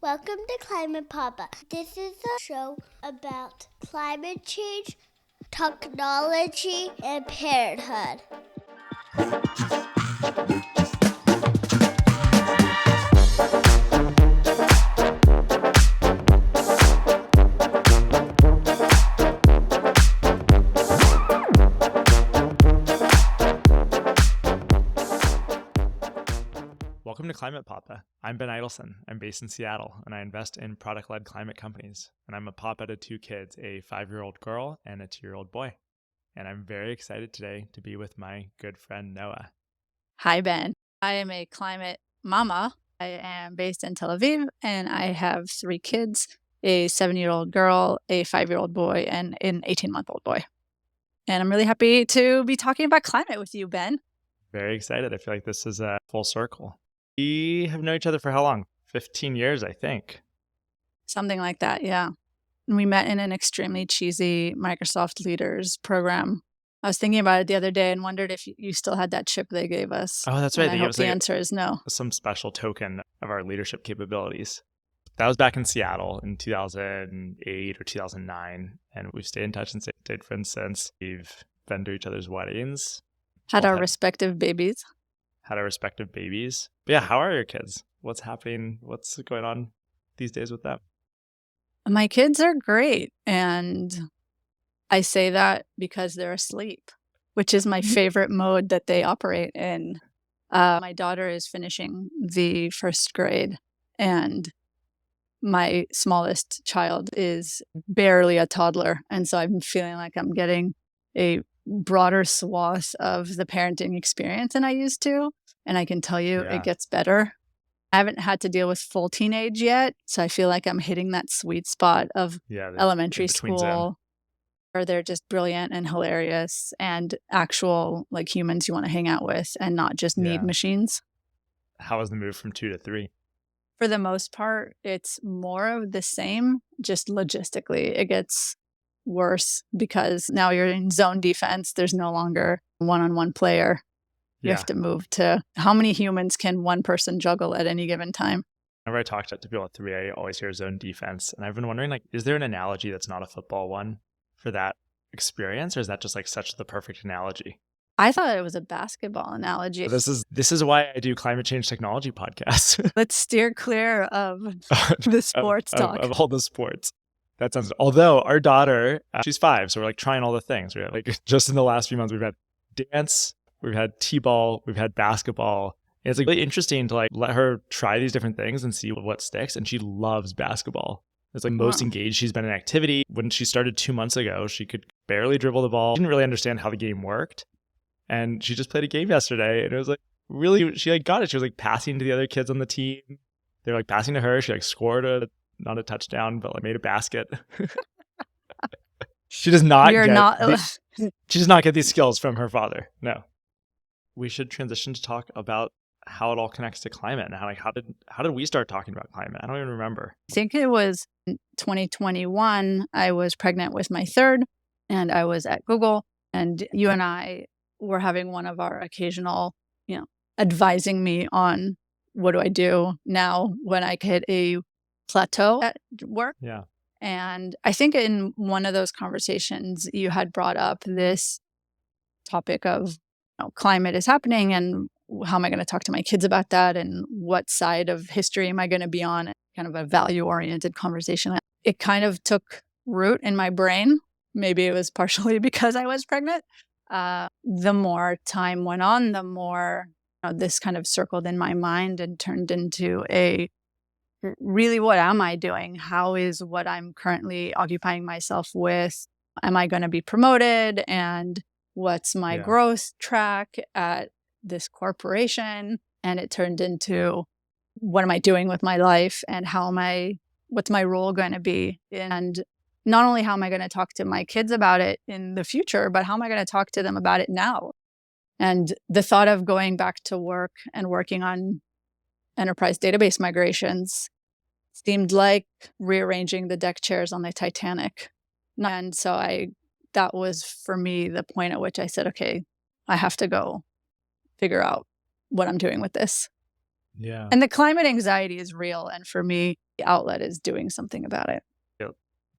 Welcome to Climate Papa. This is a show about climate change, technology, and parenthood. Welcome to Climate Papa. I'm Ben Idelson. I'm based in Seattle, and I invest in product-led climate companies. And I'm a papa to two kids, a 5-year-old girl and a 2-year-old boy. And I'm very excited today to be with my good friend, Noah. Hi, Ben. I am a climate mama. I am based in Tel Aviv, and I have 3 kids, a 7-year-old girl, a 5-year-old boy, and an 18-month-old boy. And I'm really happy to be talking about climate with you, Ben. Very excited. I feel like this is a full circle. We have known each other for how long? 15 years, I think. Something like that, yeah. We met in an extremely cheesy Microsoft Leaders program. I was thinking about it the other day and wondered if you still had that chip they gave us. Oh, that's right. And I hope the answer is no. Some special token of our leadership capabilities. That was back in Seattle in 2008 or 2009, and we've stayed in touch and stayed friends since. We've been to each other's weddings. Had our respective babies. But yeah, how are your kids? What's happening? What's going on these days with them? My kids are great, and I say that because they're asleep, which is my favorite mode that they operate in. My daughter is finishing the first grade, and my smallest child is barely a toddler. And so I'm feeling like I'm getting a broader swath of the parenting experience than I used to. And I can tell you it gets better. I haven't had to deal with full teenage yet. So I feel like I'm hitting that sweet spot of elementary school where they're just brilliant and hilarious and actual like humans you want to hang out with and not just need machines. How was the move from 2 to 3? For the most part, it's more of the same, just logistically. It gets worse because now you're in zone defense. There's no longer one-on-one player. You have to move to how many humans can one person juggle at any given time? Whenever I talk to people at 3, I always hear zone defense. And I've been wondering, like, is there an analogy that's not a football one for that experience? Or is that just like such the perfect analogy? I thought it was a basketball analogy. This is why I do climate change technology podcasts. Let's steer clear of the sports talk. Of all the sports. That sounds, although our daughter, she's 5, so we're like trying all the things. We're like, just in the last few months, we've had dance, we've had t-ball, we've had basketball. And it's like really interesting to like let her try these different things and see what sticks. And she loves basketball. It's like most engaged she's been in activity. When she started 2 months ago, she could barely dribble the ball. She didn't really understand how the game worked. And she just played a game yesterday. And it was like, really, she like got it. She was like passing to the other kids on the team. They were like passing to her. She like scored not a touchdown, but like made a basket. She does not get these skills from her father. No. We should transition to talk about how it all connects to climate and how did we start talking about climate? I don't even remember. I think it was 2021. I was pregnant with my third, and I was at Google, and you and I were having one of our occasional, advising me on what do I do now when I hit a plateau at work. Yeah. And I think in one of those conversations, you had brought up this topic of climate is happening and how am I going to talk to my kids about that and what side of history am I going to be on? Kind of a value-oriented conversation. It kind of took root in my brain. Maybe it was partially because I was pregnant. The more time went on, the more this kind of circled in my mind and turned into a really, what am I doing? How is what I'm currently occupying myself with? Am I going to be promoted? And what's my growth track at this corporation? And it turned into, what am I doing with my life? And what's my role going to be? And not only how am I going to talk to my kids about it in the future, but how am I going to talk to them about it now? And the thought of going back to work and working on enterprise database migrations seemed like rearranging the deck chairs on the Titanic. And so that was for me the point at which I said, okay, I have to go figure out what I'm doing with this. Yeah. And the climate anxiety is real. And for me, the outlet is doing something about it. It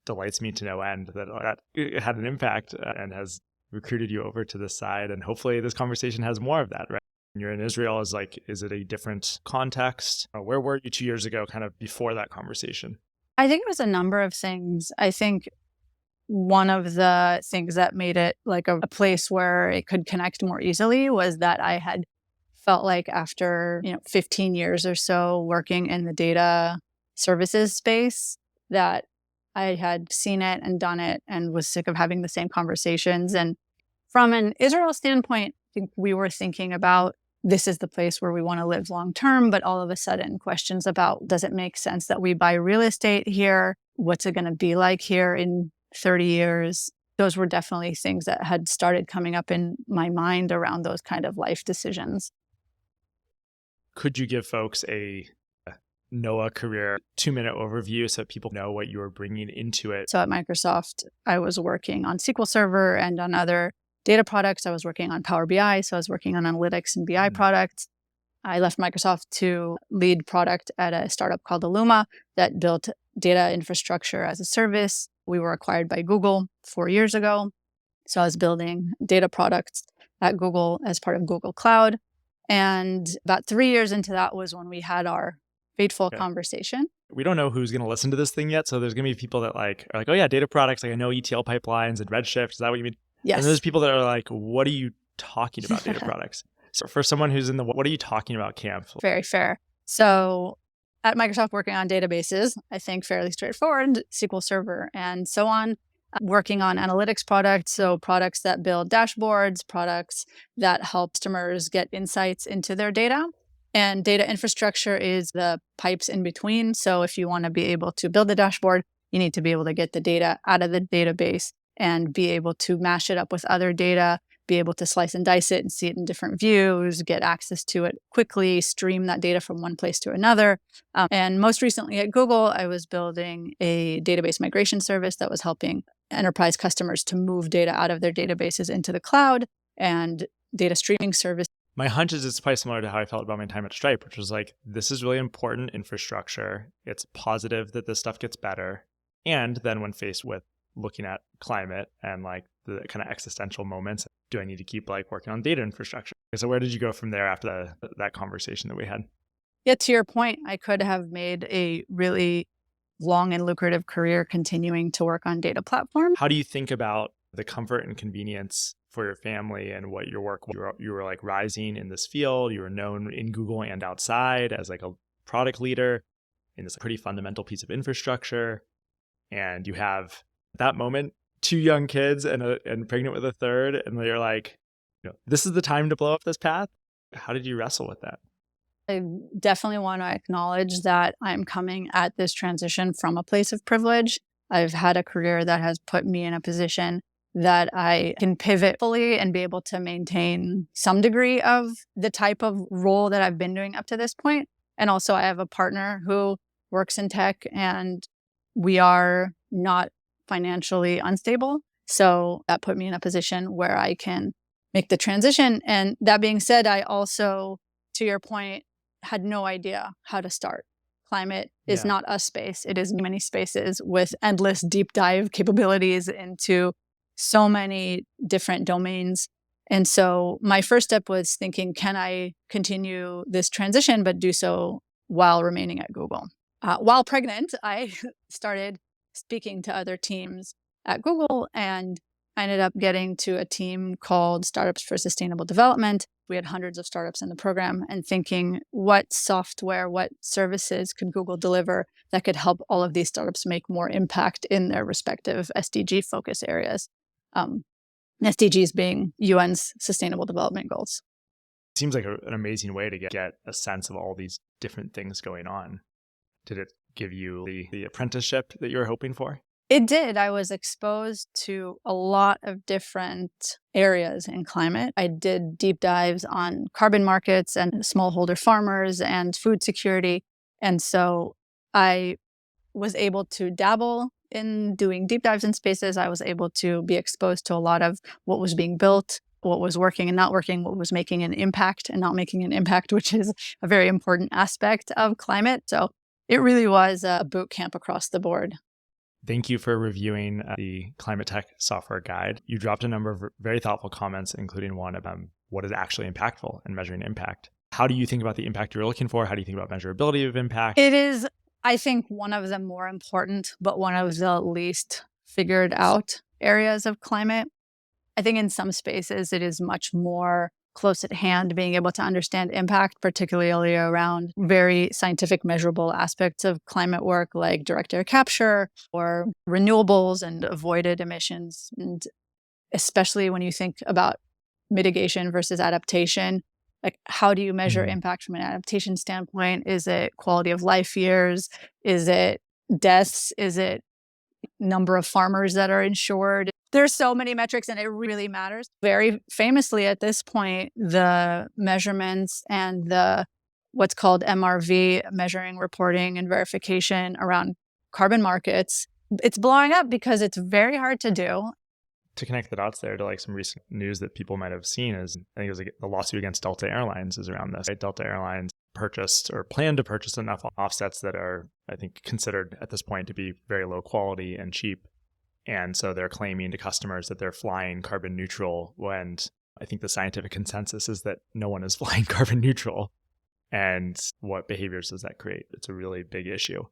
delights me to no end that it had an impact and has recruited you over to this side. And hopefully this conversation has more of that, right? When you're in Israel, is it a different context? Where were you 2 years ago, kind of before that conversation? I think it was a number of things. I think one of the things that made it like a place where it could connect more easily was that I had felt like after, 15 years or so working in the data services space that I had seen it and done it and was sick of having the same conversations. And from an Israel standpoint, I think we were thinking about this is the place where we want to live long term, but all of a sudden questions about does it make sense that we buy real estate here? What's it going to be like here in 30 years? Those were definitely things that had started coming up in my mind around those kind of life decisions. Could you give folks a Noaa career 2-minute overview so people know what you were bringing into it? So at Microsoft, I was working on SQL Server and on other data products. I was working on Power BI, so I was working on analytics and BI products. I left Microsoft to lead product at a startup called Illuma that built data infrastructure as a service. We were acquired by Google 4 years ago. So I was building data products at Google as part of Google Cloud. And about 3 years into that was when we had our fateful conversation. We don't know who's going to listen to this thing yet. So there's going to be people that are like, oh yeah, data products. I know ETL pipelines and Redshift. Is that what you mean? Yes. And there's people that are like, what are you talking about data products? So for someone who's in the what are you talking about camp? Very fair. So at Microsoft working on databases, I think fairly straightforward, SQL Server and so on. Working on analytics products, so products that build dashboards, products that help customers get insights into their data. And data infrastructure is the pipes in between. So if you want to be able to build the dashboard, you need to be able to get the data out of the database and be able to mash it up with other data, be able to slice and dice it and see it in different views, get access to it quickly, stream that data from one place to another. And most recently at Google, I was building a database migration service that was helping enterprise customers to move data out of their databases into the cloud and data streaming service. My hunch is it's probably similar to how I felt about my time at Stripe, which was like, this is really important infrastructure. It's positive that this stuff gets better. And then when faced with looking at climate and like the kind of existential moments, do I need to keep like working on data infrastructure? So where did you go from there after that conversation that we had? Yeah, to your point, I could have made a really long and lucrative career continuing to work on data platforms. How do you think about the comfort and convenience for your family and what your work? You were like rising in this field. You were known in Google and outside as like a product leader in this pretty fundamental piece of infrastructure. And you have at that moment 2 young kids and pregnant with a third, and you're like, this is the time to blow up this path. How did you wrestle with that? I definitely want to acknowledge that I'm coming at this transition from a place of privilege. I've had a career that has put me in a position that I can pivot fully and be able to maintain some degree of the type of role that I've been doing up to this point. And also I have a partner who works in tech and we are not financially unstable. So that put me in a position where I can make the transition. And that being said, I also, to your point, had no idea how to start. Climate is not a space. It is many spaces with endless deep dive capabilities into so many different domains. And so my first step was thinking, can I continue this transition, but do so while remaining at Google? While pregnant, I started speaking to other teams at Google, and I ended up getting to a team called Startups for Sustainable Development. We had hundreds of startups in the program and thinking, what software, what services could Google deliver that could help all of these startups make more impact in their respective SDG focus areas? SDGs being UN's Sustainable Development Goals. Seems like an amazing way to get a sense of all these different things going on. Did it give you the apprenticeship that you were hoping for? It did. I was exposed to a lot of different areas in climate. I did deep dives on carbon markets and smallholder farmers and food security. And so I was able to dabble in doing deep dives in spaces. I was able to be exposed to a lot of what was being built what was working and not working, what was making an impact and not making an impact, which is a very important aspect of climate. So it really was a boot camp across the board. Thank you for reviewing the Climate Tech Software Guide. You dropped a number of very thoughtful comments, including one about what is actually impactful and measuring impact. How do you think about the impact you're looking for? How do you think about measurability of impact? It is, I think, one of the more important, but one of the least figured out areas of climate. I think in some spaces it is much more close at hand, being able to understand impact, particularly around very scientific measurable aspects of climate work like direct air capture or renewables and avoided emissions. And especially when you think about mitigation versus adaptation, like how do you measure impact from an adaptation standpoint? Is it quality of life years? Is it deaths? Is it number of farmers that are insured? There's so many metrics and it really matters. Very famously at this point, the measurements and the what's called MRV, measuring, reporting, and verification around carbon markets, it's blowing up because it's very hard to do. To connect the dots there to like some recent news that people might have seen is, I think it was like the lawsuit against Delta Airlines is around this. Right? Delta Airlines purchased or planned to purchase enough offsets that are, I think, considered at this point to be very low quality and cheap. And so they're claiming to customers that they're flying carbon neutral when I think the scientific consensus is that no one is flying carbon neutral. And what behaviors does that create? It's a really big issue.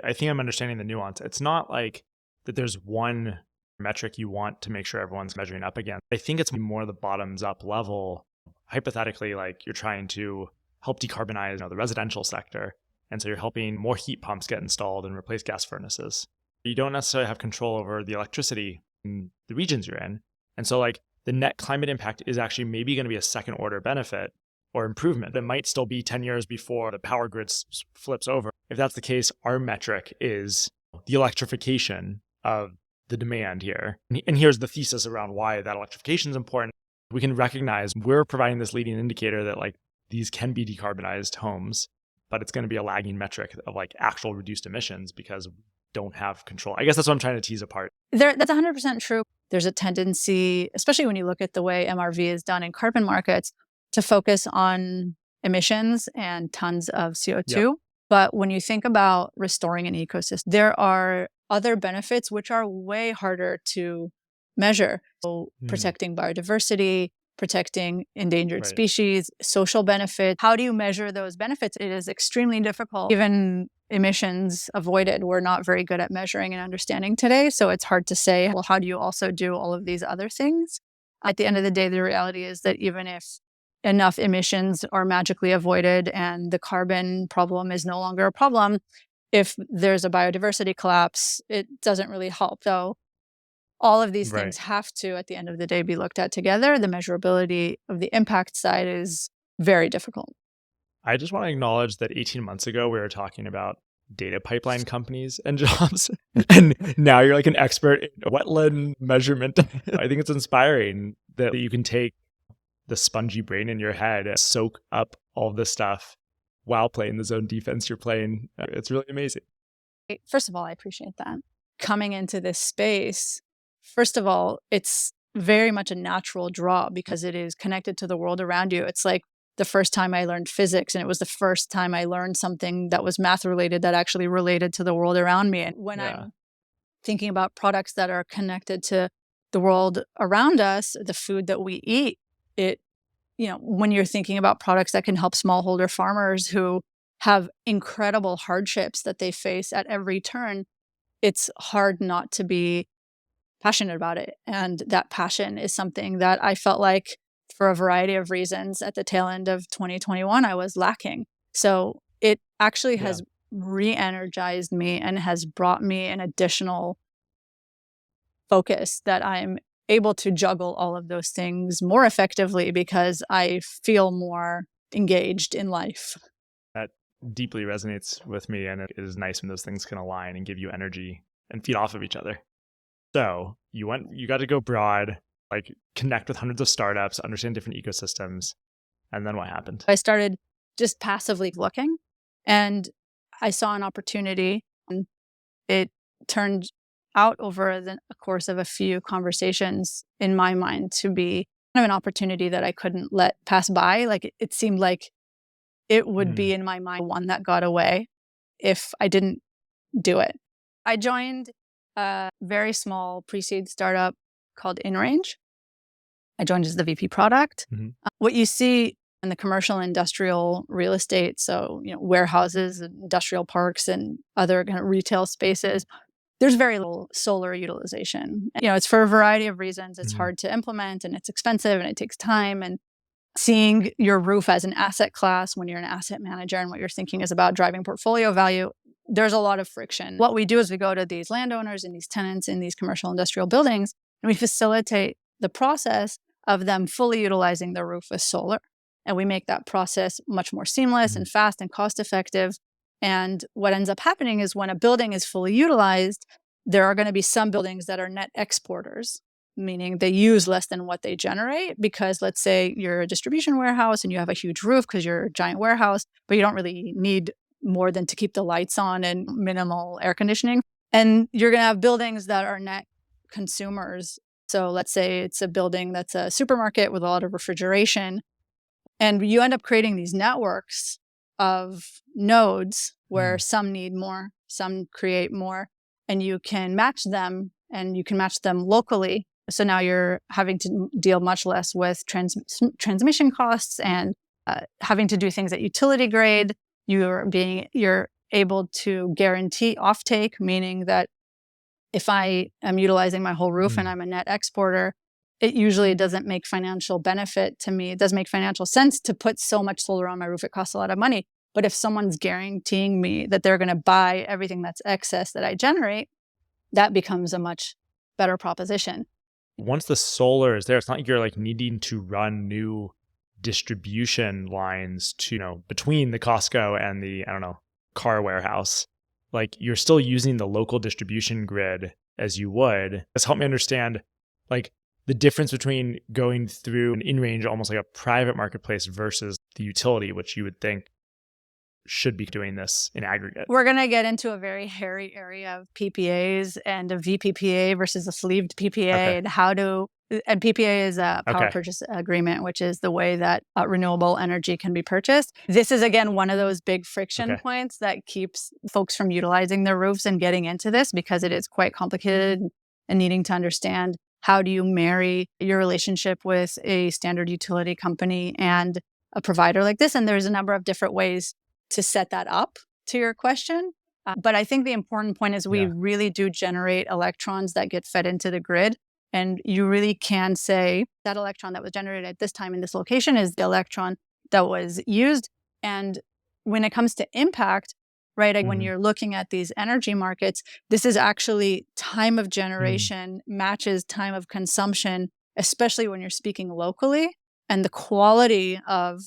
I think I'm understanding the nuance. It's not like that there's one metric you want to make sure everyone's measuring up against. I think it's more the bottoms up level. Hypothetically, like you're trying to help decarbonize the residential sector. And so you're helping more heat pumps get installed and replace gas furnaces. You don't necessarily have control over the electricity in the regions you're in. And so like the net climate impact is actually maybe going to be a second order benefit or improvement. It might still be 10 years before the power grid flips over. If that's the case, our metric is the electrification of the demand here. And here's the thesis around why that electrification is important. We can recognize we're providing this leading indicator that like these can be decarbonized homes, but it's going to be a lagging metric of like actual reduced emissions because we don't have control. I guess that's what I'm trying to tease apart. That's 100% true. There's a tendency, especially when you look at the way MRV is done in carbon markets, to focus on emissions and tons of CO2. Yep. But when you think about restoring an ecosystem, there are other benefits which are way harder to measure. So protecting biodiversity, protecting endangered species, social benefits. How do you measure those benefits? It is extremely difficult. Even emissions avoided, we're not very good at measuring and understanding today. So it's hard to say, well, how do you also do all of these other things? At the end of the day, the reality is that even if enough emissions are magically avoided and the carbon problem is no longer a problem, if there's a biodiversity collapse, it doesn't really help. So all of these things have to, at the end of the day, be looked at together. The measurability of the impact side is very difficult. I just want to acknowledge that 18 months ago, we were talking about data pipeline companies and jobs. And now you're like an expert in wetland measurement. I think it's inspiring that you can take the spongy brain in your head and soak up all this stuff while playing the zone defense you're playing. It's really amazing. First of all, I appreciate that. Coming into this space, first of all, it's very much a natural draw because it is connected to the world around you. It's like the first time I learned physics, and it was the first time I learned something that was math related that actually related to the world around me. And when I'm thinking about products that are connected to the world around us, the food that we eat, when you're thinking about products that can help smallholder farmers who have incredible hardships that they face at every turn, it's hard not to be passionate about it. And that passion is something that I felt like, for a variety of reasons, at the tail end of 2021, I was lacking. So it actually has re-energized me and has brought me an additional focus that I'm able to juggle all of those things more effectively because I feel more engaged in life. That deeply resonates with me, and it is nice when those things can align and give you energy and feed off of each other. So you got to go broad, like connect with hundreds of startups, understand different ecosystems. And then what happened? I started just passively looking, and I saw an opportunity, and it turned out over the course of a few conversations in my mind to be kind of an opportunity that I couldn't let pass by. Like it seemed like it would be in my mind one that got away if I didn't do it. I joined a very small pre-seed startup called InRange. I joined as the VP product. What you see in the commercial and industrial real estate, so warehouses, industrial parks, and other kind of retail spaces, there's very little solar utilization. It's for a variety of reasons. It's hard to implement, and it's expensive, and it takes time. And seeing your roof as an asset class when you're an asset manager and what you're thinking is about driving portfolio value, there's a lot of friction. What we do is we go to these landowners and these tenants in these commercial industrial buildings, and we facilitate the process of them fully utilizing their roof with solar. And we make that process much more seamless and fast and cost effective. And what ends up happening is when a building is fully utilized, there are going to be some buildings that are net exporters, meaning they use less than what they generate. Because let's say you're a distribution warehouse and you have a huge roof because you're a giant warehouse, but you don't really need more than to keep the lights on and minimal air conditioning. And you're going to have buildings that are net consumers. So let's say it's a building that's a supermarket with a lot of refrigeration. And you end up creating these networks of nodes where some need more, some create more, and you can match them, and you can match them locally. So now you're having to deal much less with transmission costs and having to do things at utility grade. You're able to guarantee offtake, meaning that if I am utilizing my whole roof and I'm a net exporter, it usually doesn't make financial benefit to me. It doesn't make financial sense to put so much solar on my roof. It costs a lot of money. But if someone's guaranteeing me that they're going to buy everything that's excess that I generate, that becomes a much better proposition. Once the solar is there, it's not like you're needing to run new distribution lines to, between the Costco and the, car warehouse. You're still using the local distribution grid as you would. Just help me understand, the difference between going through an InRange, almost like a private marketplace, versus the utility, which you would think should be doing this in aggregate. We're going to get into a very hairy area of PPAs and a VPPA versus a sleeved PPA and PPA is a power purchase agreement, which is the way that renewable energy can be purchased. This is, again, one of those big friction points that keeps folks from utilizing their roofs and getting into this, because it is quite complicated and needing to understand how do you marry your relationship with a standard utility company and a provider like this. And there's a number of different ways to set that up, to your question. But I think the important point is we really do generate electrons that get fed into the grid. And you really can say that electron that was generated at this time in this location is the electron that was used. And when it comes to impact, right, when you're looking at these energy markets, this is actually time of generation matches time of consumption, especially when you're speaking locally. And the quality of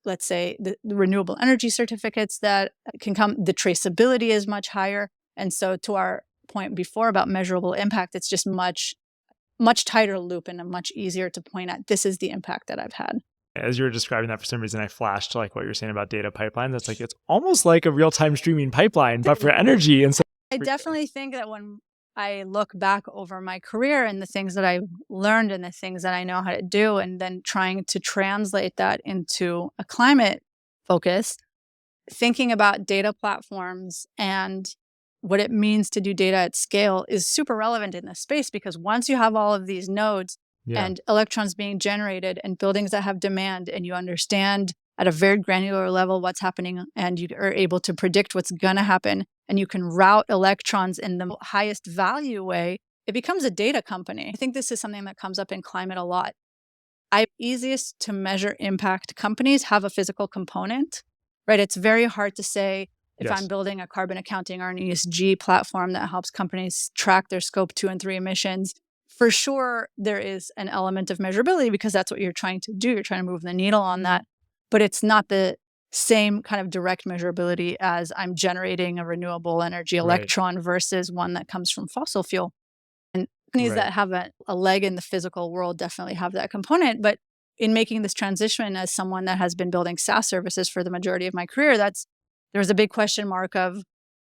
let's say, the renewable energy certificates that can come, the traceability is much higher. And so to our point before about measurable impact, it's just much tighter loop and much easier to point at, this is the impact that I've had. As you were describing that, for some reason, I flashed to what you're saying about data pipelines. That's it's almost like a real-time streaming pipeline, but for energy. And so I definitely think that when I look back over my career and the things that I've learned and the things that I know how to do, and then trying to translate that into a climate focus, thinking about data platforms and what it means to do data at scale is super relevant in this space, because once you have all of these nodes and electrons being generated and buildings that have demand, and you understand at a very granular level what's happening, and you are able to predict what's going to happen, and you can route electrons in the highest value way, it becomes a data company. I think this is something that comes up in climate a lot. Easiest to measure impact companies have a physical component, right? It's very hard to say if I'm building a carbon accounting or an ESG platform that helps companies track their scope 2 and 3 emissions. For sure, there is an element of measurability because that's what you're trying to do. You're trying to move the needle on that. But it's not the same kind of direct measurability as I'm generating a renewable energy electron versus one that comes from fossil fuel. And companies that have a leg in the physical world definitely have that component. But in making this transition, as someone that has been building SaaS services for the majority of my career, there's a big question mark of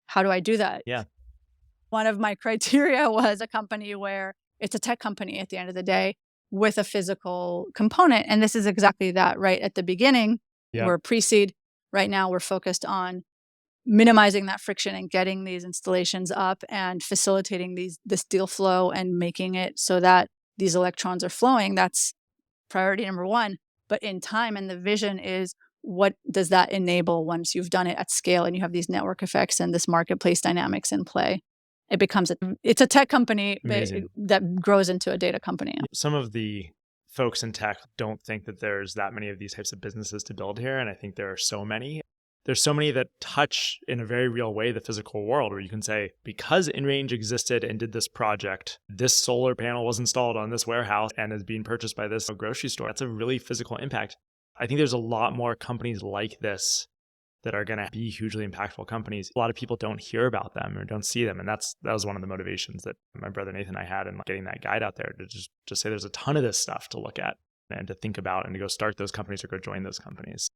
how do I do that? Yeah. One of my criteria was a company where it's a tech company at the end of the day. with a physical component. And this is exactly that, right? At the beginning, we're pre-seed. Right now, we're focused on minimizing that friction and getting these installations up and facilitating this deal flow and making it so that these electrons are flowing. That's priority number one. But in time, and the vision is, what does that enable once you've done it at scale and you have these network effects and this marketplace dynamics in play? It becomes it's a tech company that grows into a data company. Some of the folks in tech don't think that there's that many of these types of businesses to build here. And I think there are so many. There's so many that touch in a very real way the physical world, where you can say, because InRange existed and did this project, this solar panel was installed on this warehouse and is being purchased by this grocery store. That's a really physical impact. I think there's a lot more companies like this that are going to be hugely impactful companies. A lot of people don't hear about them or don't see them. And that was one of the motivations that my brother Nathan and I had in getting that guide out there, to just say there's a ton of this stuff to look at and to think about and to go start those companies or go join those companies.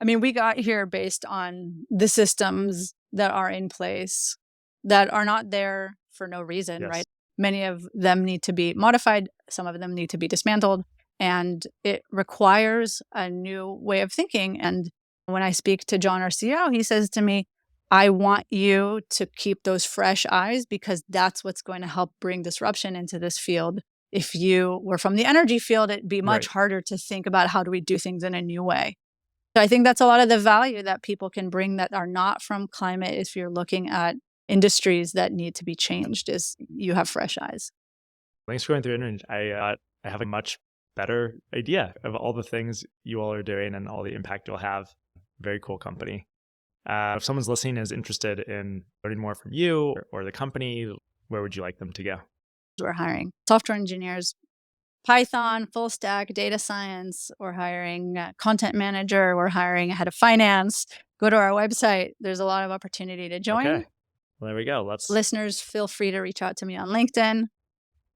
I mean, we got here based on the systems that are in place that are not there for no reason, right? Many of them need to be modified. Some of them need to be dismantled. And it requires a new way of thinking. And when I speak to John, our CEO, he says to me, I want you to keep those fresh eyes, because that's what's going to help bring disruption into this field. If you were from the energy field, it'd be much harder to think about how do we do things in a new way. So I think that's a lot of the value that people can bring that are not from climate. If you're looking at industries that need to be changed, is you have fresh eyes. Thanks for going through InRange. I have a much better idea of all the things you all are doing and all the impact you'll have. Very cool company. If someone's listening is interested in learning more from you or the company, where would you like them to go? We're hiring software engineers, Python, full stack, data science. We're hiring a content manager. We're hiring a head of finance. Go to our website. There's a lot of opportunity to join. Okay. Well, there we go. Listeners, feel free to reach out to me on LinkedIn.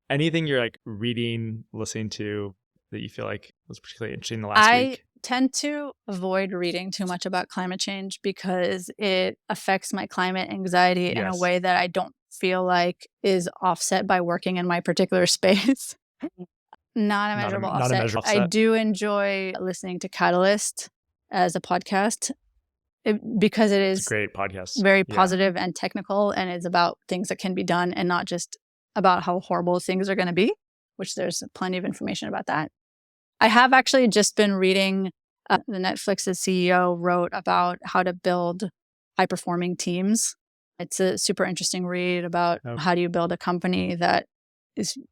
Anything you're reading, listening to that you feel like was particularly interesting the last week? I tend to avoid reading too much about climate change because it affects my climate anxiety in a way that I don't feel like is offset by working in my particular space. Not a measurable offset. I do enjoy listening to Catalyst as a podcast because it's a great podcast. Very positive and technical, and it's about things that can be done and not just about how horrible things are going to be, which there's plenty of information about that. I have actually just been reading the Netflix's CEO wrote about how to build high-performing teams. It's a super interesting read about how do you build a company that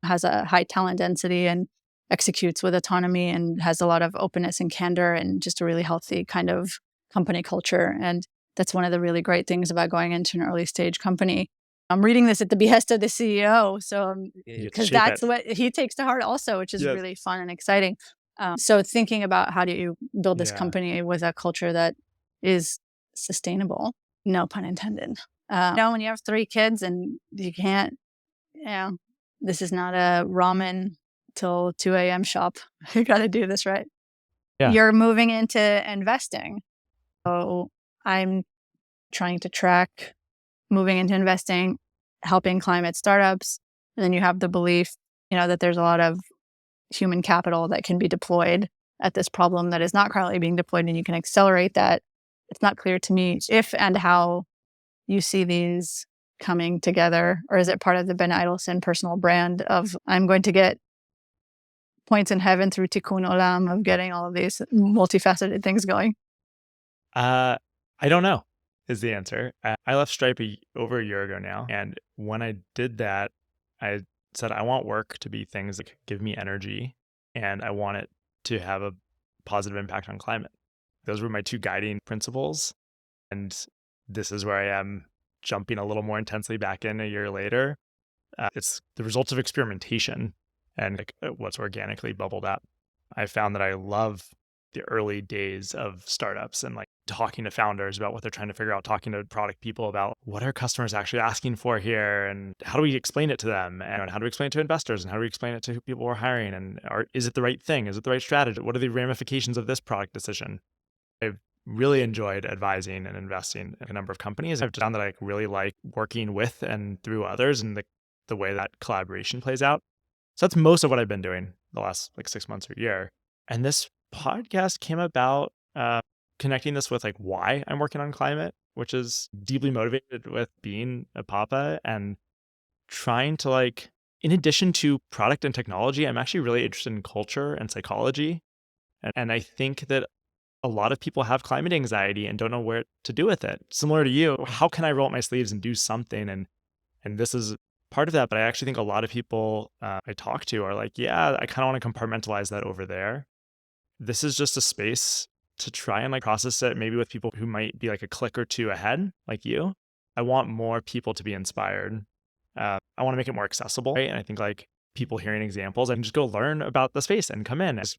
has a high talent density and executes with autonomy and has a lot of openness and candor and just a really healthy kind of company culture. And that's one of the really great things about going into an early stage company. I'm reading this at the behest of the CEO, so because that's what he takes to heart also, which is really fun and exciting. So thinking about how do you build this company with a culture that is sustainable, no pun intended. When you have 3 kids and you can't, this is not a ramen till 2 a.m. shop. You got to do this right. Yeah. You're moving into investing. So I'm trying to track moving into investing, helping climate startups. And then you have the belief, that there's a lot of human capital that can be deployed at this problem that is not currently being deployed, and you can accelerate that. It's not clear to me if and how you see these coming together, or is it part of the Ben Idelson personal brand of I'm going to get points in heaven through tikkun olam of getting all of these multifaceted things going? I don't know is the answer. I left Stripe over a year ago now. And when I did that, I said, I want work to be things that give me energy, and I want it to have a positive impact on climate. Those were my 2 guiding principles. And this is where I am jumping a little more intensely back in a year later. It's the results of experimentation and what's organically bubbled up. I found that I love the early days of startups and talking to founders about what they're trying to figure out, talking to product people about what are customers actually asking for here, and how do we explain it to them, and how do we explain it to investors, and how do we explain it to who people we're hiring, and is it the right thing? Is it the right strategy? What are the ramifications of this product decision? I've really enjoyed advising and investing in a number of companies. I've found that I really like working with and through others and the way that collaboration plays out. So that's most of what I've been doing. the last like 6 months or year. And this podcast came about connecting this with like why I'm working on climate, which is deeply motivated with being a papa and trying to like, in addition to product and technology, I'm actually really interested in culture and psychology. And I think that a lot of people have climate anxiety and don't know where to do with it. Similar to you, how can I roll up my sleeves and do something? And this is part of that. But I actually think a lot of people I talk to are like, yeah, I kind of want to compartmentalize that over there. This is just a space to try and like process it, maybe with people who might be like a click or two ahead, like you. I want more people to be inspired. I want to make it more accessible, right? And I think like people hearing examples, I can just go learn about the space and come in, just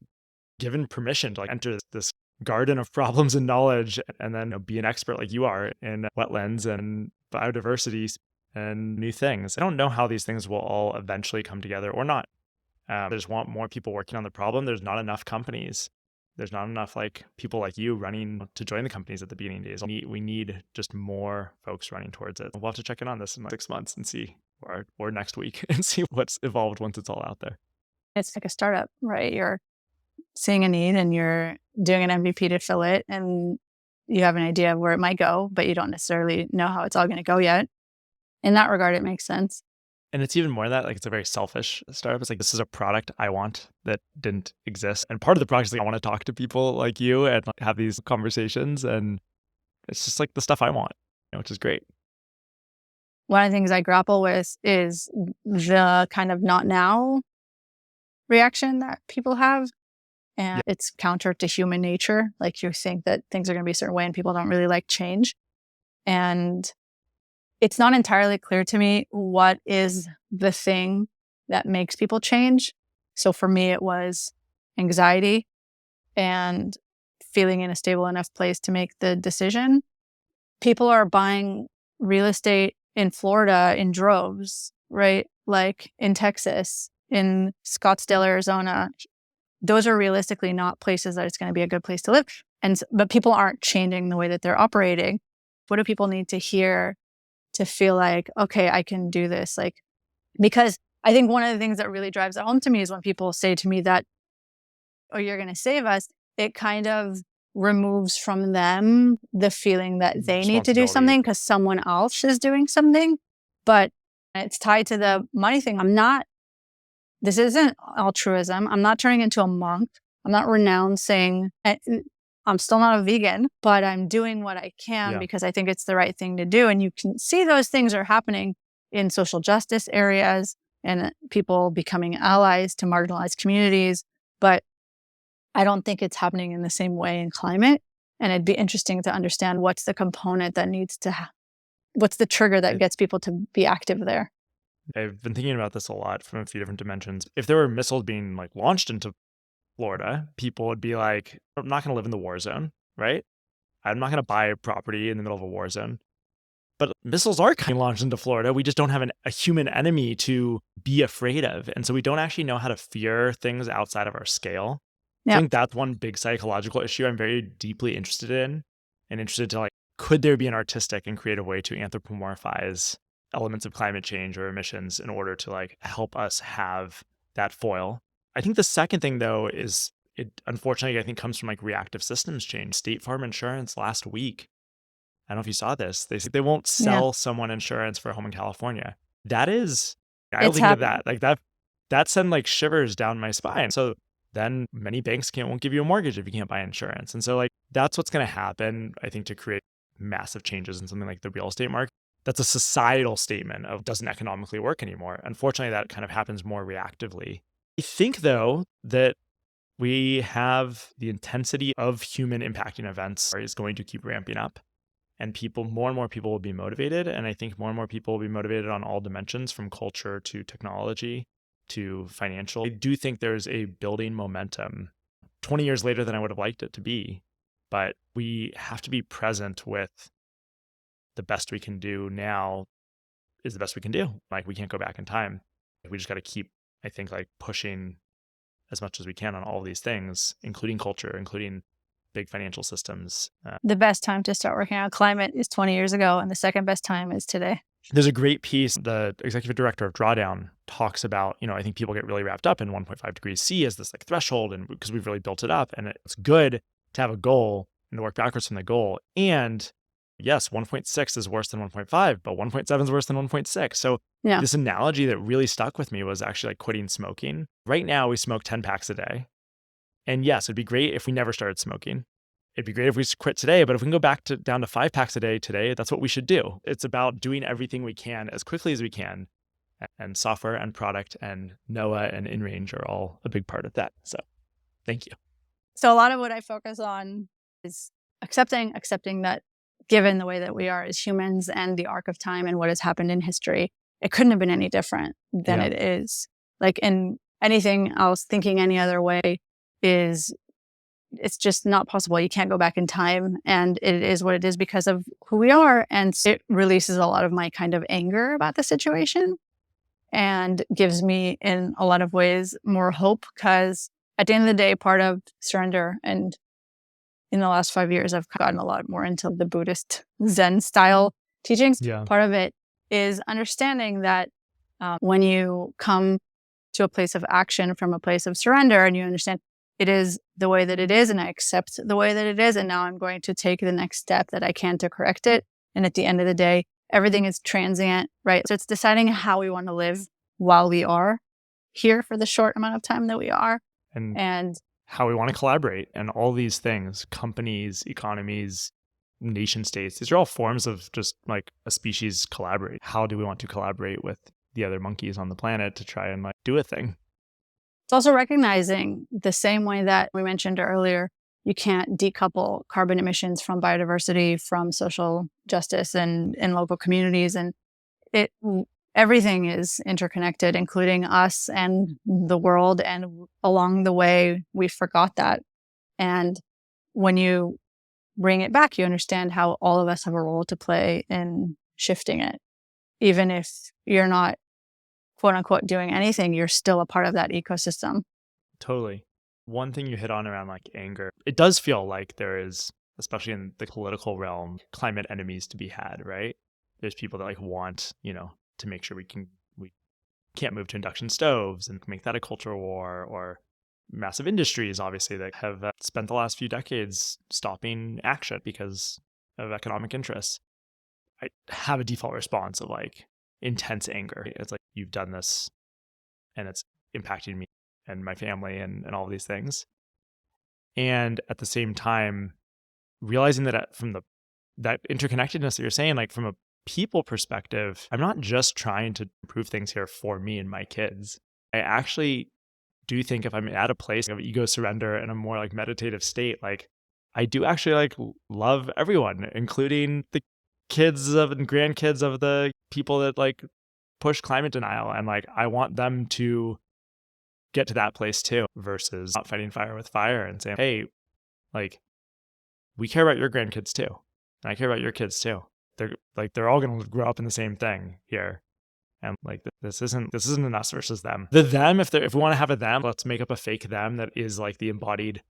given permission to like enter this garden of problems and knowledge, and then be an expert like you are in wetlands and biodiversity and new things. I don't know how these things will all eventually come together or not. I just want more people working on the problem. There's not enough companies. There's not enough like people like you running to join the companies at the beginning days. We need just more folks running towards it. We'll have to check in on this in like 6 months and see, or next week, and see what's evolved once it's all out there. It's like a startup, right? You're seeing a need and you're doing an MVP to fill it, and you have an idea of where it might go, but you don't necessarily know how it's all going to go yet. In that regard, it makes sense. And it's even more than that, like it's a very selfish startup. It's like, this is a product I want that didn't exist. And part of the project is like, I want to talk to people like you and like, have these conversations. And it's just like the stuff I want, which is great. One of the things I grapple with is the kind of not now reaction that people have. And it's counter to human nature. Like you think that things are going to be a certain way and people don't really like change. And it's not entirely clear to me what is the thing that makes people change. So for me, it was anxiety and feeling in a stable enough place to make the decision. People are buying real estate in Florida in droves, right? Like in Texas, in Scottsdale, Arizona. Those are realistically not places that it's going to be a good place to live. But people aren't changing the way that they're operating. What do people need to hear to feel like, okay, I can do this? Like, because I think one of the things that really drives it home to me is when people say to me that, oh, you're going to save us, it kind of removes from them the feeling that they need to do something because someone else is doing something. But it's tied to the money thing. This isn't altruism. I'm not turning into a monk. I'm not renouncing. I'm still not a vegan, but I'm doing what I can because I think it's the right thing to do. And you can see those things are happening in social justice areas and people becoming allies to marginalized communities. But I don't think it's happening in the same way in climate. And it'd be interesting to understand what's the component that needs to what's the trigger that gets people to be active there. I've been thinking about this a lot from a few different dimensions. If there were missiles being like launched into Florida, people would be like, I'm not going to live in the war zone, right? I'm not going to buy a property in the middle of a war zone. But missiles are being launched into Florida. We just don't have a human enemy to be afraid of. And so we don't actually know how to fear things outside of our scale. I think that's one big psychological issue I'm very deeply interested in, and interested to like, could there be an artistic and creative way to anthropomorphize elements of climate change or emissions in order to like help us have that foil? I think the second thing though is it unfortunately I think comes from like reactive systems change. State Farm Insurance last week, I don't know if you saw this, they said they won't sell someone insurance for a home in California. That is, I think of that like that sent like shivers down my spine. So then many banks won't give you a mortgage if you can't buy insurance. And so like that's what's going to happen, I think, to create massive changes in something like the real estate market. That's a societal statement of doesn't economically work anymore. Unfortunately, that kind of happens more reactively. I think, though, that we have the intensity of human impacting events is going to keep ramping up. And more and more people will be motivated. And I think more and more people will be motivated on all dimensions, from culture to technology to financial. I do think there's a building momentum 20 years later than I would have liked it to be. But we have to be present with the best we can do now is the best we can do. Like, we can't go back in time. We just got to keep, I think, like pushing as much as we can on all of these things, including culture, including big financial systems. The best time to start working on climate is 20 years ago, and the second best time is today. There's a great piece, the executive director of Drawdown talks about, I think people get really wrapped up in 1.5 degrees C as this like threshold, and because we've really built it up, and it's good to have a goal and to work backwards from the goal. And yes, 1.6 is worse than 1.5, but 1.7 is worse than 1.6. So this analogy that really stuck with me was actually like quitting smoking. Right now we smoke 10 packs a day. And yes, it'd be great if we never started smoking. It'd be great if we quit today, but if we can go back down to 5 packs a day today, that's what we should do. It's about doing everything we can as quickly as we can. And software and product and Noaa and InRange are all a big part of that. So thank you. So a lot of what I focus on is accepting that given the way that we are as humans and the arc of time and what has happened in history, it couldn't have been any different than it is. Like in anything else, thinking any other way it's just not possible. You can't go back in time, and it is what it is because of who we are. And it releases a lot of my kind of anger about the situation and gives me, in a lot of ways, more hope, because at the end of the day, part of surrender, and in the last 5 years, I've gotten a lot more into the Buddhist Zen style teachings. Part of it is understanding that when you come to a place of action from a place of surrender, and you understand it is the way that it is, and I accept the way that it is, and now I'm going to take the next step that I can to correct it. And at the end of the day, everything is transient, right? So it's deciding how we want to live while we are here for the short amount of time that we are. And how we want to collaborate, and all these things, companies, economies, nation states, these are all forms of just like a species collaborate. How do we want to collaborate with the other monkeys on the planet to try and like do a thing? It's also recognizing the same way that we mentioned earlier, you can't decouple carbon emissions from biodiversity, from social justice and in local communities. And everything is interconnected, including us and the world. And along the way, we forgot that. And when you bring it back, you understand how all of us have a role to play in shifting it. Even if you're not, quote unquote, doing anything, you're still a part of that ecosystem. Totally. One thing you hit on around like anger, it does feel like there is, especially in the political realm, climate enemies to be had, right? There's people that like want, to make sure we can't move to induction stoves and make that a cultural war, or massive industries, obviously, that have spent the last few decades stopping action because of economic interests. I have a default response of like intense anger. It's like, you've done this and it's impacting me and my family and all of these things. And at the same time, realizing that from that interconnectedness that you're saying, like from a people perspective, I'm not just trying to improve things here for me and my kids. I actually do think if I'm at a place of ego surrender and a more like meditative state, like I do actually like love everyone, including the kids and grandkids of the people that like push climate denial. And like, I want them to get to that place too, versus not fighting fire with fire and saying, hey, like, we care about your grandkids too. And I care about your kids too. They're all going to grow up in the same thing here. And like, this isn't an us versus them. The them, if we want to have a them, let's make up a fake them that is like the embodied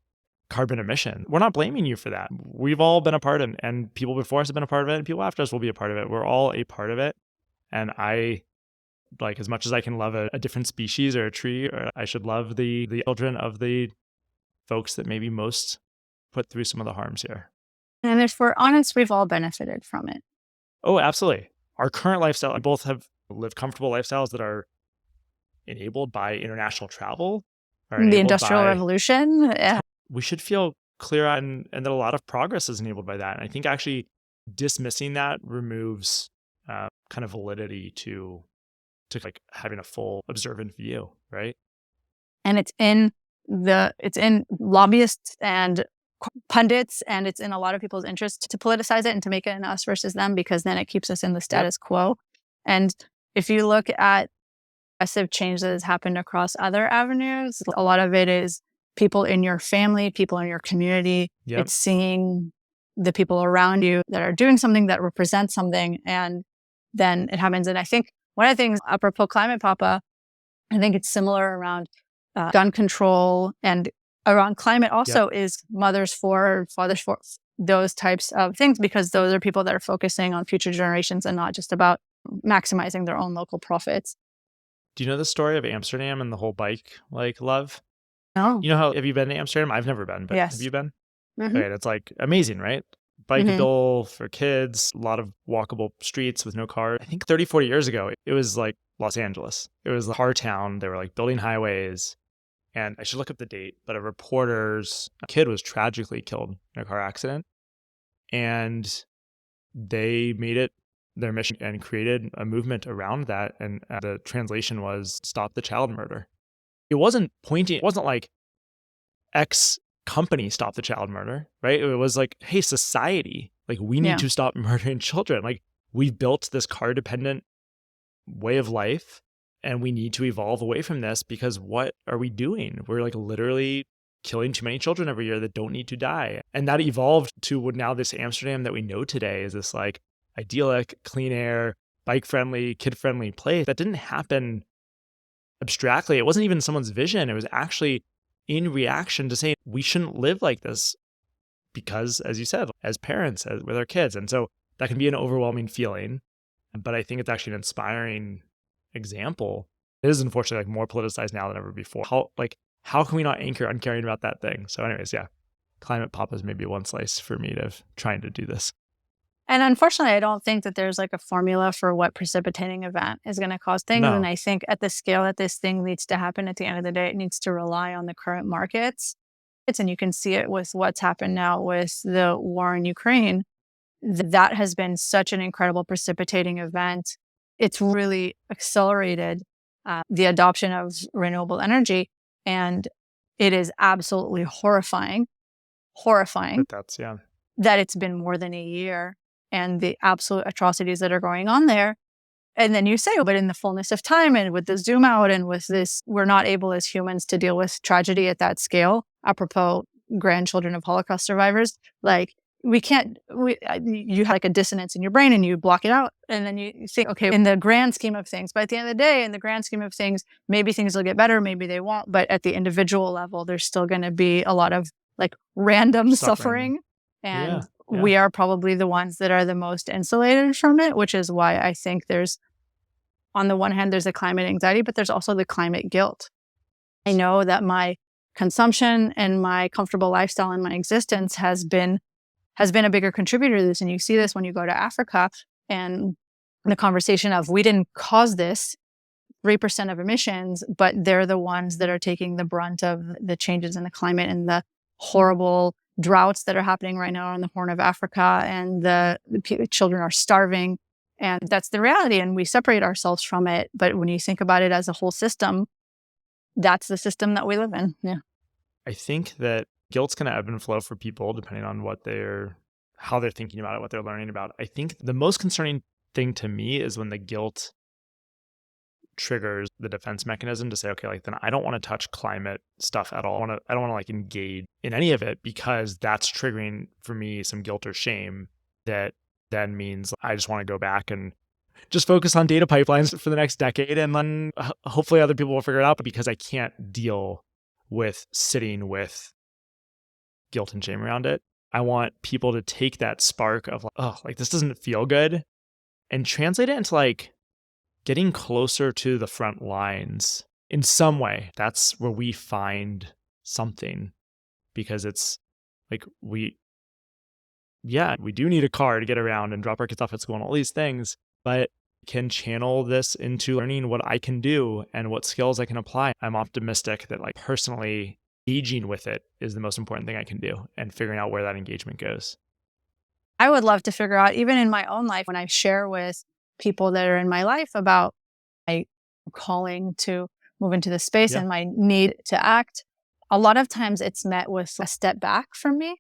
carbon emission. We're not blaming you for that. We've all been a part of it, and people before us have been a part of it, and people after us will be a part of it. We're all a part of it. And I, like, as much as I can love a different species or a tree, or I should love the children of the folks that maybe most put through some of the harms here. And if we're honest, we've all benefited from it. Oh, absolutely. Our current lifestyle, both have lived comfortable lifestyles that are enabled by international travel. The Industrial Revolution. Yeah. We should feel clear on, and that a lot of progress is enabled by that. And I think actually dismissing that removes kind of validity to like having a full observant view, right? And it's in lobbyists and pundits, and it's in a lot of people's interest to politicize it and to make it an us versus them, because then it keeps us in the status quo. And if you look at massive change that has happened across other avenues, a lot of it is people in your family, people in your community. It's seeing the people around you that are doing something that represents something, and then it happens. And I think one of the things, apropos climate, Papa, I think it's similar around gun control and around climate also is mothers for, fathers for, those types of things, because those are people that are focusing on future generations and not just about maximizing their own local profits. Do you know the story of Amsterdam and the whole bike love? No. You know how, have you been to Amsterdam? I've never been, but Yes. have you been? Mhm. Okay, it's like amazing, right? Bikeable for kids, a lot of walkable streets with no car. I think 30, 40 years ago, it was like Los Angeles. It was the car town. They were like building highways. And I should look up the date, but a reporter's kid was tragically killed in a car accident. And they made it their mission and created a movement around that. And the translation was Stop the Child Murder. It wasn't like X company stop the child murder, right? It was like, hey, society, like we need to stop murdering children. Like we've built this car dependent way of life and we need to evolve away from this because what are we doing? We're like literally killing too many children every year that don't need to die. And that evolved to what now this Amsterdam that we know today is this like idyllic, clean air, bike friendly, kid friendly place. That didn't happen abstractly. It wasn't even someone's vision. It was actually in reaction to saying we shouldn't live like this because, as you said, as parents, with our kids. And so that can be an overwhelming feeling. But I think it's actually an inspiring example. It is unfortunately like more politicized now than ever before. How can we not anchor on caring about that thing? So anyways, yeah, climate pop is maybe one slice for me of trying to do this. And unfortunately, I don't think that there's like a formula for what precipitating event is going to cause things. No. And I think at the scale that this thing needs to happen at the end of the day, it needs to rely on the current markets. And you can see it with what's happened now with the war in Ukraine. That has been such an incredible precipitating event. It's really accelerated the adoption of renewable energy. And it is absolutely horrifying But that's, yeah. that it's been more than a year and the absolute atrocities that are going on there. And then you say, oh, but in the fullness of time and with the zoom out and with this, we're not able as humans to deal with tragedy at that scale. Apropos grandchildren of Holocaust survivors, like you have like a dissonance in your brain and you block it out. And then you think, okay, in the grand scheme of things, but at the end of the day, in the grand scheme of things, maybe things will get better, maybe they won't. But at the individual level, there's still going to be a lot of like random suffering. And we are probably the ones that are the most insulated from it, which is why I think there's, on the one hand, there's a climate anxiety, but there's also the climate guilt. I know that my consumption and my comfortable lifestyle and my existence has been a bigger contributor to this. And you see this when you go to Africa and the conversation of, we didn't cause this, 3% of emissions, but they're the ones that are taking the brunt of the changes in the climate and the horrible droughts that are happening right now on the Horn of Africa, and the children are starving. And that's the reality. And we separate ourselves from it. But when you think about it as a whole system, that's the system that we live in. Yeah. I think that guilt's going to ebb and flow for people depending on how they're thinking about it, what they're learning about. I think the most concerning thing to me is when the guilt triggers the defense mechanism to say, okay, like then I don't want to touch climate stuff at all. I don't want to like engage in any of it because that's triggering for me some guilt or shame that then means I just want to go back and just focus on data pipelines for the next decade. And then hopefully other people will figure it out. But because I can't deal with sitting with guilt and shame around it, I want people to take that spark of like, oh, like this doesn't feel good and translate it into like getting closer to the front lines in some way. That's where we find something, because it's like we do need a car to get around and drop our kids off at school and all these things, but can channel this into learning what I can do and what skills I can apply. I'm optimistic that like personally engaging with it is the most important thing I can do and figuring out where that engagement goes. I would love to figure out, even in my own life, when I share with people that are in my life about my calling to move into the space and my need to act, a lot of times it's met with a step back from me.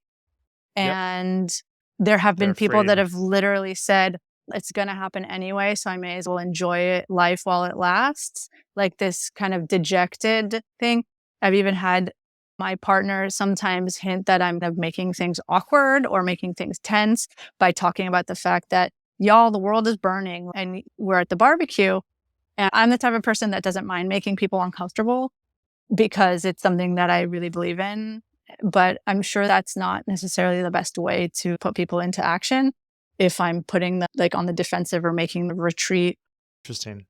And there have been people that have literally said, it's going to happen anyway, so I may as well enjoy life while it lasts. Like this kind of dejected thing. I've even had my partner sometimes hint that I'm making things awkward or making things tense by talking about the fact that, y'all, the world is burning and we're at the barbecue. And I'm the type of person that doesn't mind making people uncomfortable because it's something that I really believe in. But I'm sure that's not necessarily the best way to put people into action. if I'm putting them like on the defensive or making the retreat. Interesting.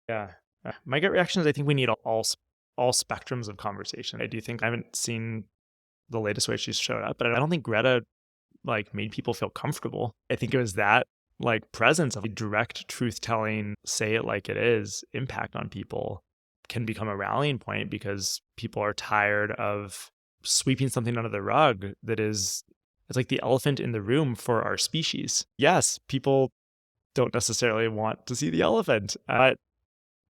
Yeah. My gut reaction is I think we need all spectrums of conversation. I do think I haven't seen the latest way she's showed up, but I don't think Greta like made people feel comfortable. I think it was that like presence of direct truth telling, say it like it is, impact on people can become a rallying point because people are tired of sweeping something under the rug that is, it's like the elephant in the room for our species. Yes, people don't necessarily want to see the elephant, but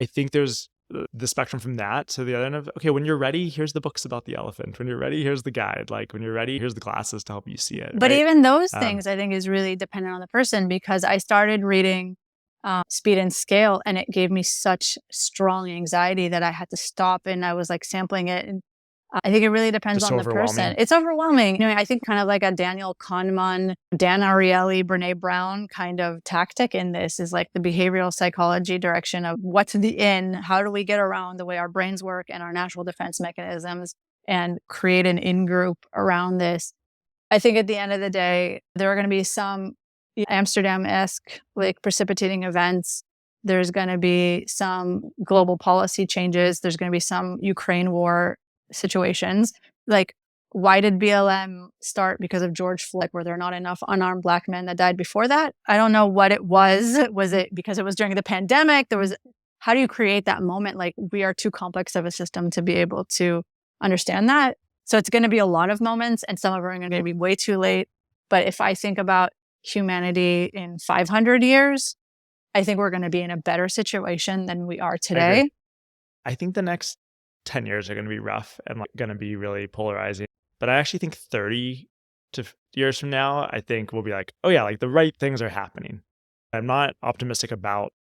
I think there's the spectrum from that to the other end of, okay, when you're ready, here's the books about the elephant. When you're ready, here's the guide. Like when you're ready, here's the glasses to help you see it. But right? even those things I think is really dependent on the person, because I started reading Speed and Scale, and it gave me such strong anxiety that I had to stop, and I was like sampling it. And I think it really depends Just on so the person. overwhelming. It's overwhelming. You know, I think kind of like a Daniel Kahneman, Dan Ariely, Brene Brown kind of tactic in this is like the behavioral psychology direction of what's the in, how do we get around the way our brains work and our natural defense mechanisms and create an in-group around this. I think at the end of the day, there are going to be some Amsterdam-esque like precipitating events. There's going to be some global policy changes. There's going to be some Ukraine war situations. Like, why did BLM start? Because of George Floyd. Were there not enough unarmed Black men that died before that? I don't know what it was. Was it because it was during the pandemic? How do you create that moment? Like, we are too complex of a system to be able to understand that. So it's going to be a lot of moments, and some of them are going to be way too late. But if I think about humanity in 500 years, I think we're going to be in a better situation than we are today. I think the next 10 years are going to be rough and like going to be really polarizing. But I actually think 30 to years from now, I think we'll be like, oh yeah, like the right things are happening. I'm not optimistic about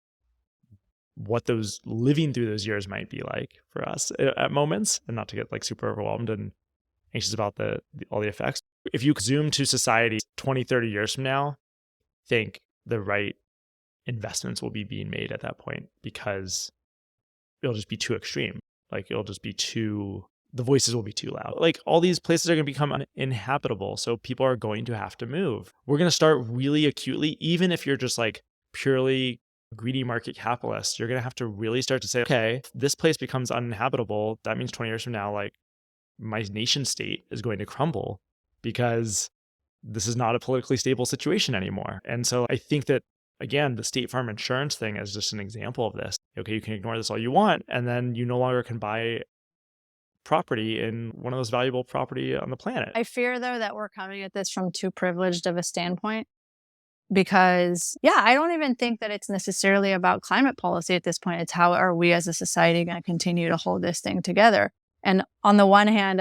what those living through those years might be like for us at moments, and not to get like super overwhelmed and anxious about all the effects. If you zoom to society 20, 30 years from now, I think the right investments will be being made at that point, because it'll just be too extreme. Like it'll just be the voices will be too loud. Like all these places are going to become uninhabitable. So people are going to have to move. We're going to start really acutely, even if you're just like purely greedy market capitalist, you're going to have to really start to say, okay, if this place becomes uninhabitable, that means 20 years from now, like my nation state is going to crumble because this is not a politically stable situation anymore. And so I think that, again, the State Farm insurance thing is just an example of this. Okay, you can ignore this all you want, and then you no longer can buy property in one of those valuable property on the planet. I fear, though, that we're coming at this from too privileged of a standpoint, because, I don't even think that it's necessarily about climate policy at this point. It's how are we as a society going to continue to hold this thing together? And on the one hand,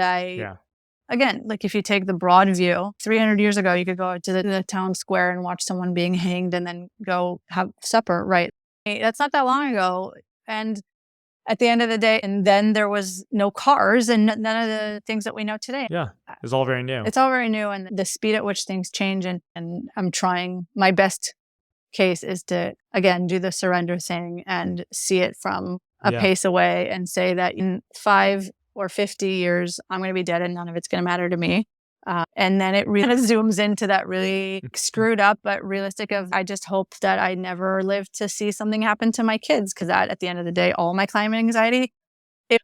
again, like if you take the broad view, 300 years ago, you could go to the town square and watch someone being hanged and then go have supper, right? That's not that long ago. And at the end of the day, and then there was no cars and none of the things that we know today. Yeah, it's all very new. It's all very new. And the speed at which things change, and I'm trying, my best case is to, again, do the surrender thing and see it from a pace away and say that in 5 or 50 years, I'm going to be dead and none of it's going to matter to me. And then it really zooms into that really screwed up but realistic of, I just hope that I never live to see something happen to my kids, because that, at the end of the day, all my climate anxiety,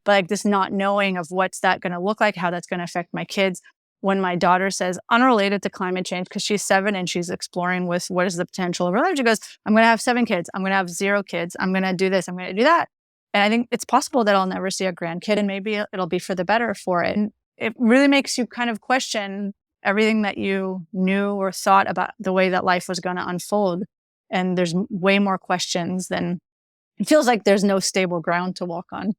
like this not knowing of what's that going to look like, how that's going to affect my kids. When my daughter says, unrelated to climate change, because she's 7 and she's exploring with what is the potential of her life, she goes, I'm going to have 7 kids. I'm going to have 0 kids. I'm going to do this. I'm going to do that. And I think it's possible that I'll never see a grandkid, and maybe it'll be for the better for it. And it really makes you kind of question everything that you knew or thought about the way that life was going to unfold. And there's way more questions than, it feels like there's no stable ground to walk on.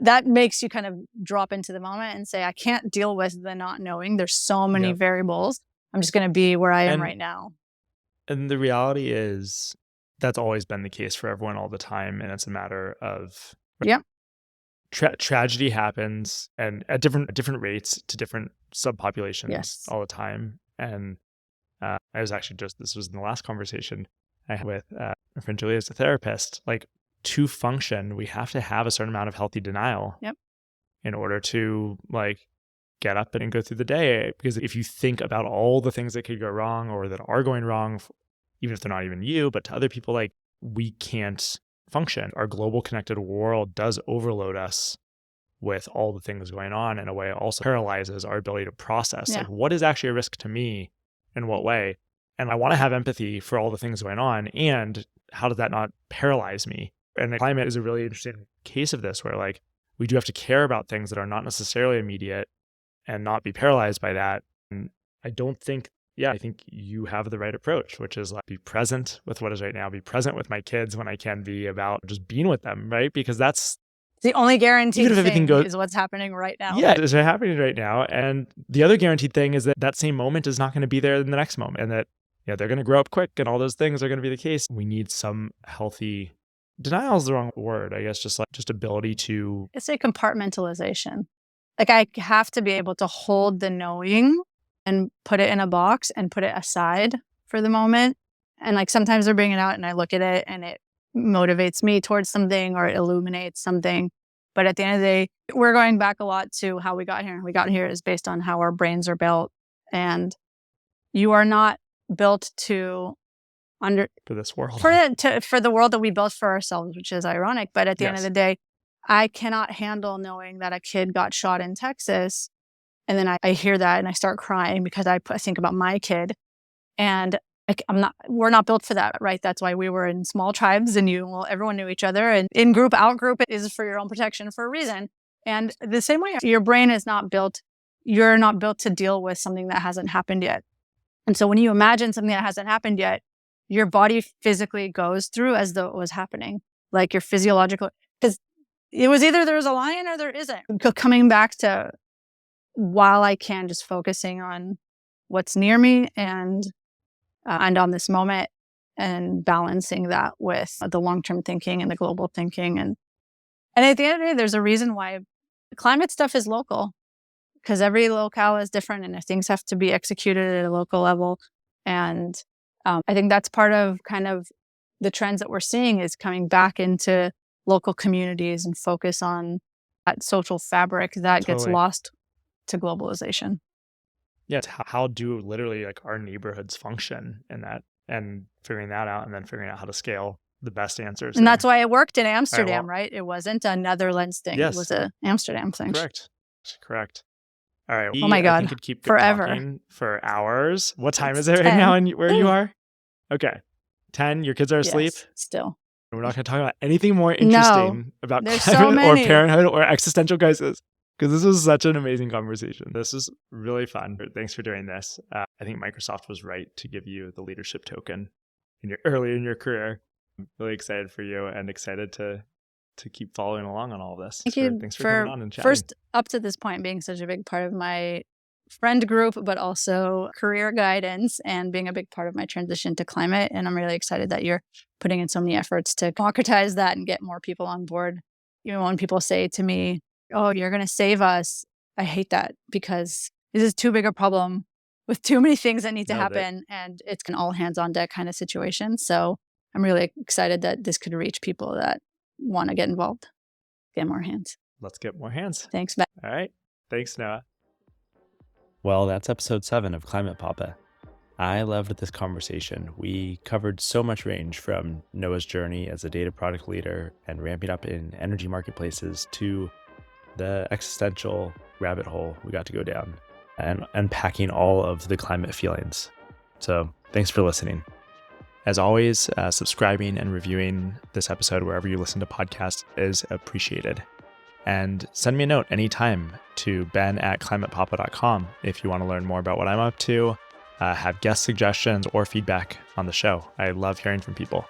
That makes you kind of drop into the moment and say, I can't deal with the not knowing. There's so many variables. I'm just going to be where I am right now. And the reality is that's always been the case for everyone all the time. And it's a matter of tragedy happens, and at different rates to different subpopulations all the time. And I was actually this was in the last conversation I had with my friend Julia as a therapist. Like, to function, we have to have a certain amount of healthy denial in order to like get up and go through the day. Because if you think about all the things that could go wrong or that are going wrong even if they're not even you, but to other people, like we can't function. Our global connected world does overload us with all the things going on in a way. It also paralyzes our ability to process like what is actually a risk to me, in what way. And I want to have empathy for all the things going on. And how does that not paralyze me? And the climate is a really interesting case of this, where like we do have to care about things that are not necessarily immediate and not be paralyzed by that. And I don't think, I think you have the right approach, which is like be present with what is right now, be present with my kids when I can be, about just being with them, right? Because that's the only guaranteed even if everything thing goes, is what's happening right now. Yeah, it's happening right now. And the other guaranteed thing is that that same moment is not going to be there in the next moment, and that they're going to grow up quick and all those things are going to be the case. We need some healthy, denial is the wrong word, I guess, just ability to... It's a compartmentalization. Like I have to be able to hold the knowing and put it in a box and put it aside for the moment. And like sometimes I bring it out and I look at it and it motivates me towards something or it illuminates something. But at the end of the day, we're going back a lot to how we got here. We got here is based on how our brains are built. And you are not built to for this world. For the world that we built for ourselves, which is ironic. But at the end of the day, I cannot handle knowing that a kid got shot in Texas. And then I hear that and I start crying because I think about my kid. And we're not built for that, right? That's why we were in small tribes and everyone knew each other. And in group, out group is for your own protection for a reason. And the same way, your brain is not built, you're not built to deal with something that hasn't happened yet. And so when you imagine something that hasn't happened yet, your body physically goes through as though it was happening. Like your physiological, because it was either there's a lion or there isn't. Coming back to, while I can, just focusing on what's near me and on this moment and balancing that with the long-term thinking and the global thinking. And at the end of the day, there's a reason why climate stuff is local, because every locale is different and things have to be executed at a local level. And I think that's part of kind of the trends that we're seeing is coming back into local communities and focus on that social fabric that gets lost to globalization. Yeah, how do literally like our neighborhoods function in that, and figuring that out, and then figuring out how to scale the best answers. And that's why it worked in Amsterdam, right? It wasn't a Netherlands thing. Yes. It was an Amsterdam thing. Correct. All right. Oh my God. I think could keep forever talking for hours. What time is it right now and where you are? Okay. 10. Your kids are asleep? Yes, still. We're not going to talk about anything more interesting about climate or parenthood or existential crisis, because this was such an amazing conversation. This is really fun. Thanks for doing this. I think Microsoft was right to give you the leadership token early in your career. I'm really excited for you and excited to keep following along on all of this. Thanks for coming on and chatting. First, up to this point, being such a big part of my friend group, but also career guidance and being a big part of my transition to climate. And I'm really excited that you're putting in so many efforts to democratize that and get more people on board. When people say to me, "Oh, you're going to save us," I hate that, because this is too big a problem with too many things that need to happen. And it's an all hands on deck kind of situation. So I'm really excited that this could reach people that want to get involved. Get more hands. Let's get more hands. Thanks, Matt. All right. Thanks, Noah. Well, that's episode 7 of Climate Papa. I loved this conversation. We covered so much range, from Noah's journey as a data product leader and ramping up in energy marketplaces to the existential rabbit hole we got to go down and unpacking all of the climate feelings. So thanks for listening. As always, subscribing and reviewing this episode wherever you listen to podcasts is appreciated. And send me a note anytime to ben@climatepapa.com if you want to learn more about what I'm up to, have guest suggestions or feedback on the show. I love hearing from people.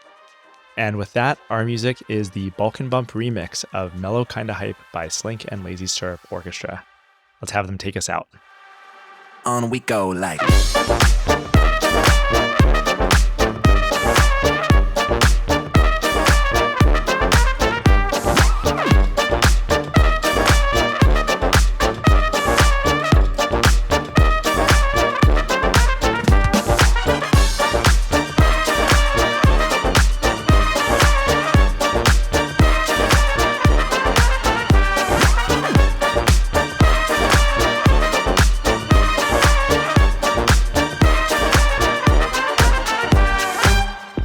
And with that, our music is the Balkan Bump remix of Mellow Kinda Hype by Slink and Lazy Syrup Orchestra. Let's have them take us out. On we go like...